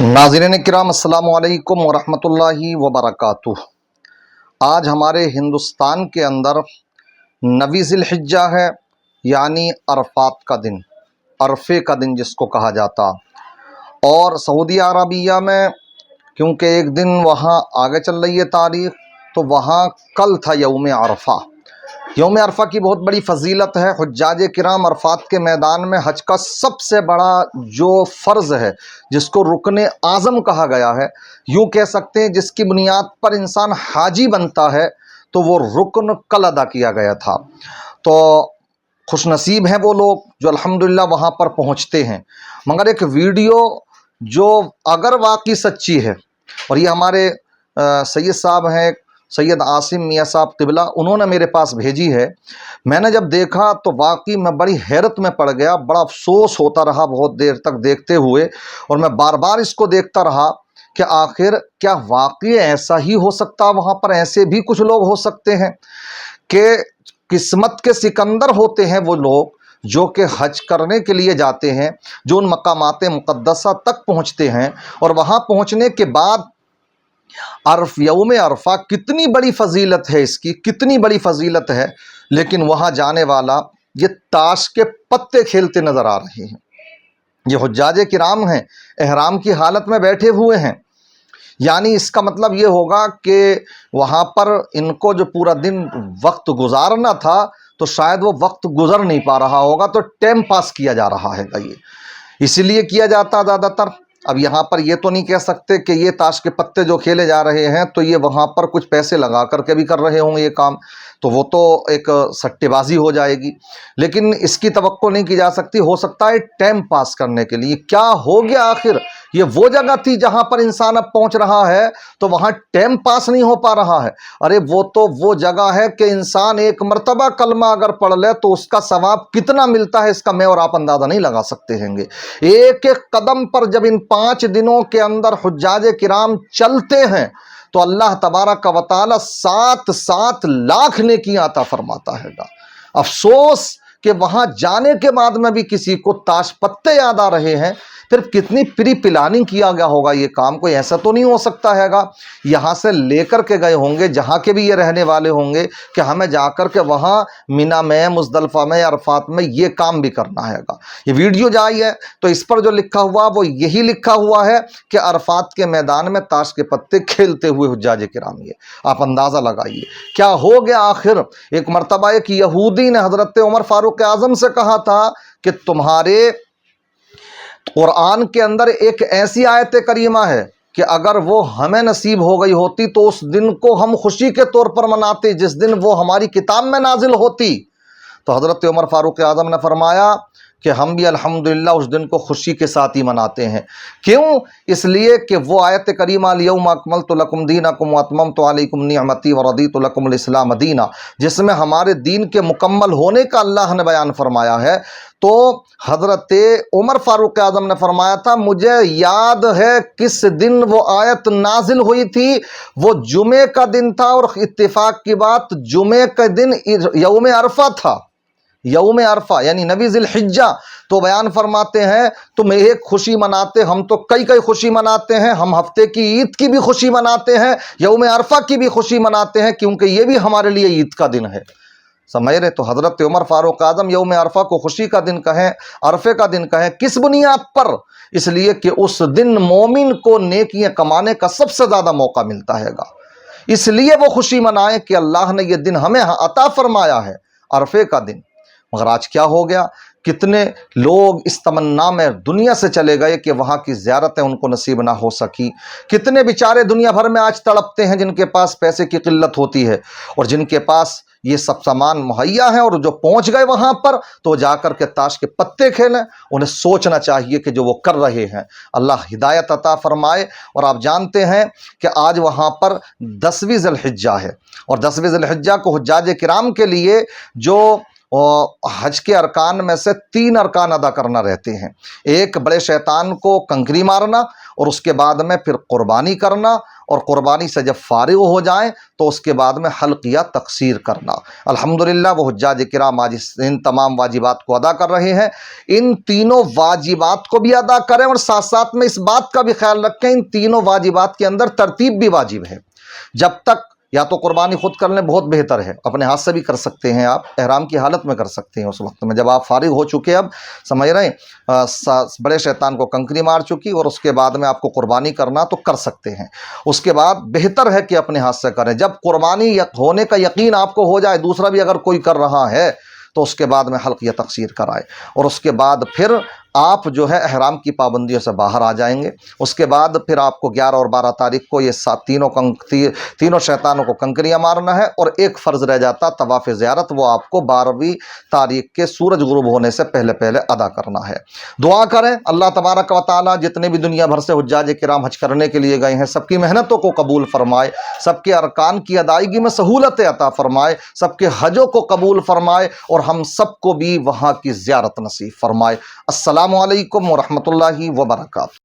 नाज़रीन किराम अस्सलामु अलैकुम वरहमतुल्लाहि वबरकातुह। आज हमारे हिंदुस्तान के अंदर नवी ज़िल-हिज्जा है, यानी अरफात का दिन, अरफे का दिन जिसको कहा जाता। और सऊदी अरबिया में क्योंकि एक दिन वहाँ आगे चल रही है तारीख़, तो वहाँ कल था यौम अरफा। यौम अरफा की बहुत बड़ी फ़जीलत है। हुज्जाज किराम अरफात के मैदान में हज का सबसे बड़ा जो फ़र्ज़ है, जिसको रुकने आज़म कहा गया है, यूँ कह सकते हैं जिसकी बुनियाद पर इंसान हाजी बनता है, तो वो रुकन कल अदा किया गया था। तो खुशनसीब हैं वो लोग जो अल्हम्दुलिल्लाह वहाँ पर पहुँचते हैं। मगर एक वीडियो जो अगर वाकई सच्ची है, और ये हमारे सैयद साहब हैं, सैयद आसिम मियाँ साहब क़िबला, उन्होंने मेरे पास भेजी है। मैंने जब देखा तो वाकई मैं बड़ी हैरत में पड़ गया, बड़ा अफसोस होता रहा बहुत देर तक देखते हुए, और मैं बार बार इसको देखता रहा कि आखिर क्या वाकई ऐसा ही हो सकता, वहाँ पर ऐसे भी कुछ लोग हो सकते हैं कि किस्मत के सिकंदर होते हैं वो लोग जो कि हज करने के लिए जाते हैं, जो उन मकामात मुक़द्दसा तक पहुँचते हैं, और वहाँ पहुँचने के बाद यौम अरफा कितनी बड़ी फ़जीलत है इसकी, कितनी बड़ी फ़जीलत है, लेकिन वहाँ जाने वाला ये ताश के पत्ते खेलते नज़र आ रहे हैं। ये हुज्जाज किराम हैं, एहराम की हालत में बैठे हुए हैं, यानी इसका मतलब ये होगा कि वहाँ पर इनको जो पूरा दिन वक्त गुजारना था, तो शायद वो वक्त गुजर नहीं पा रहा होगा, तो टाइम पास किया जा रहा है। ये इसीलिए किया जाता ज़्यादातर। अब यहाँ पर ये तो नहीं कह सकते कि ये ताश के पत्ते जो खेले जा रहे हैं तो ये वहाँ पर कुछ पैसे लगा करके भी कर रहे होंगे ये काम, तो वो तो एक सट्टेबाजी हो जाएगी। लेकिन इसकी तवक्को नहीं की जा सकती, हो सकता है टाइम पास करने के लिए। क्या हो गया आखिर? ये वो जगह थी जहाँ पर इंसान अब पहुँच रहा है तो वहाँ टाइम पास नहीं हो पा रहा है। अरे वो तो वो जगह है कि इंसान एक मरतबा कलमा अगर पढ़ ले तो उसका सवाब कितना मिलता है, इसका मैं और आप अंदाज़ा नहीं लगा सकते हैंगे। एक एक कदम पर जब इन 5 दिनों के अंदर हुज्जाज किराम चलते हैं तो अल्लाह तबारक व तआला 7-7 लाख नेकियां अता फरमाता है। अफसोस कि वहां जाने के बाद में भी किसी को ताश पत्ते याद आ रहे हैं। फिर कितनी प्री प्लानिंग किया गया होगा ये काम, कोई ऐसा तो नहीं हो सकता हैगा यहाँ से लेकर के गए होंगे जहाँ के भी ये रहने वाले होंगे कि हमें जाकर के वहाँ मिना में, मुज़दलिफ़ा में, अरफात में ये काम भी करना हैगा। ये वीडियो जो आई है तो इस पर जो लिखा हुआ वो यही लिखा हुआ है कि अरफात के मैदान में ताश के पत्ते खेलते हुए हुज्जाज किराम। ये आप अंदाज़ा लगाइए क्या हो गया आखिर। एक मरतबा एक यहूदी ने हज़रत उमर फारूक आज़म से कहा था कि तुम्हारे कुरान के अंदर एक ऐसी आयत करीमा है कि अगर वो हमें नसीब हो गई होती तो उस दिन को हम खुशी के तौर पर मनाते जिस दिन वो हमारी किताब में नाजिल होती। तो हज़रत उमर फारूक आज़म ने फरमाया कि हम भी अल्हम्दुलिल्लाह उस दिन को खुशी के साथ ही मनाते हैं। क्यों? इसलिए कि वो आयत करीमा अल-यौम अकमलतु लकुम दीनकुम व अतममतु अलैकुम निअमती व रदीतु लकुमुल इस्लाम दीना, जिसमें हमारे दीन के मुकम्मल होने का अल्लाह ने बयान फरमाया है। तो हज़रत उमर फारूक आज़म ने फरमाया था, मुझे याद है किस दिन वो आयत नाजिल हुई थी, वो जुमे का दिन था, और इत्तिफाक की बात जुमे के दिन यौम अरफा था। यौम अरफा यानी नवी ज़िल-हिज्जा। तो बयान फरमाते हैं तुम एक खुशी मनाते, हम तो कई कई खुशी मनाते हैं। हम हफ्ते की ईद की भी खुशी मनाते हैं, यौम अरफा की भी खुशी मनाते हैं, क्योंकि ये भी हमारे लिए ईद का दिन है। समझ रहे? तो हज़रत उमर फारूक आज़म यौम अरफा को खुशी का दिन कहें, अरफे का दिन कहें, किस बुनियाद पर? इसलिए कि उस दिन मोमिन को नेकियां कमाने का सबसे ज़्यादा मौका मिलता हैगा, इसलिए वो खुशी मनाएं कि अल्लाह ने ये दिन हमें अता फरमाया है, अरफे का दिन। मगर आज क्या हो गया? कितने लोग इस तमन्ना में दुनिया से चले गए कि वहाँ की ज़ियारतें उनको नसीब ना हो सकी। कितने बेचारे दुनिया भर में आज तड़पते हैं जिनके पास पैसे की किल्लत होती है, और जिनके पास ये सब सामान मुहैया है, और जो पहुँच गए वहाँ पर तो जाकर के ताश के पत्ते खेलें। उन्हें सोचना चाहिए कि जो वो कर रहे हैं, अल्लाह हिदायत अता फरमाए। और आप जानते हैं कि आज वहाँ पर 10वीं ज़िल-हिज्जा है, और 10वीं ज़िल-हिज्जा को हुज्जाज किराम के लिए जो हज के अरकान में से 3 अरकान अदा करना रहते हैं। एक बड़े शैतान को कंकरी मारना, اور اس کے بعد میں پھر قربانی کرنا، اور قربانی سے جب فارغ ہو جائیں تو اس کے بعد میں حلق یا تقصیر کرنا۔ الحمدللہ وہ حجاج کرام آج ان تمام واجبات کو ادا کر رہے ہیں۔ ان تینوں واجبات کو بھی ادا کریں، اور ساتھ ساتھ میں اس بات کا بھی خیال رکھیں ان تینوں واجبات کے اندر ترتیب بھی واجب ہے۔ جب تک یا تو قربانی خود کر لیں، بہت بہتر ہے، اپنے ہاتھ سے بھی کر سکتے ہیں، آپ احرام کی حالت میں کر سکتے ہیں۔ اس وقت میں جب آپ فارغ ہو چکے، اب سمجھ رہے ہیں بڑے شیطان کو کنکری مار چکی، اور اس کے بعد میں آپ کو قربانی کرنا تو کر سکتے ہیں۔ اس کے بعد بہتر ہے کہ اپنے ہاتھ سے کریں۔ جب قربانی ہونے کا یقین آپ کو ہو جائے، دوسرا بھی اگر کوئی کر رہا ہے تو اس کے بعد میں حلق یا تقصیر کرائے، اور اس کے بعد پھر آپ جو ہے احرام کی پابندیوں سے باہر آ جائیں گے۔ اس کے بعد پھر آپ کو 11 اور 12 تاریخ کو یہ تینوں شیطانوں کو کنکریاں مارنا ہے، اور ایک فرض رہ جاتا طواف زیارت، وہ آپ کو 12ویں تاریخ کے سورج غروب ہونے سے پہلے پہلے ادا کرنا ہے۔ دعا کریں اللہ تبارک و تعالی جتنے بھی دنیا بھر سے حجاج کرام حج کرنے کے لیے گئے ہیں، سب کی محنتوں کو قبول فرمائے، سب کے ارکان کی ادائیگی میں سہولتیں عطا فرمائے، سب کے حجوں کو قبول فرمائے، اور ہم سب کو بھی وہاں کی زیارت نصیب فرمائے۔ السلام علیکم ورحمۃ اللہ وبرکاتہ۔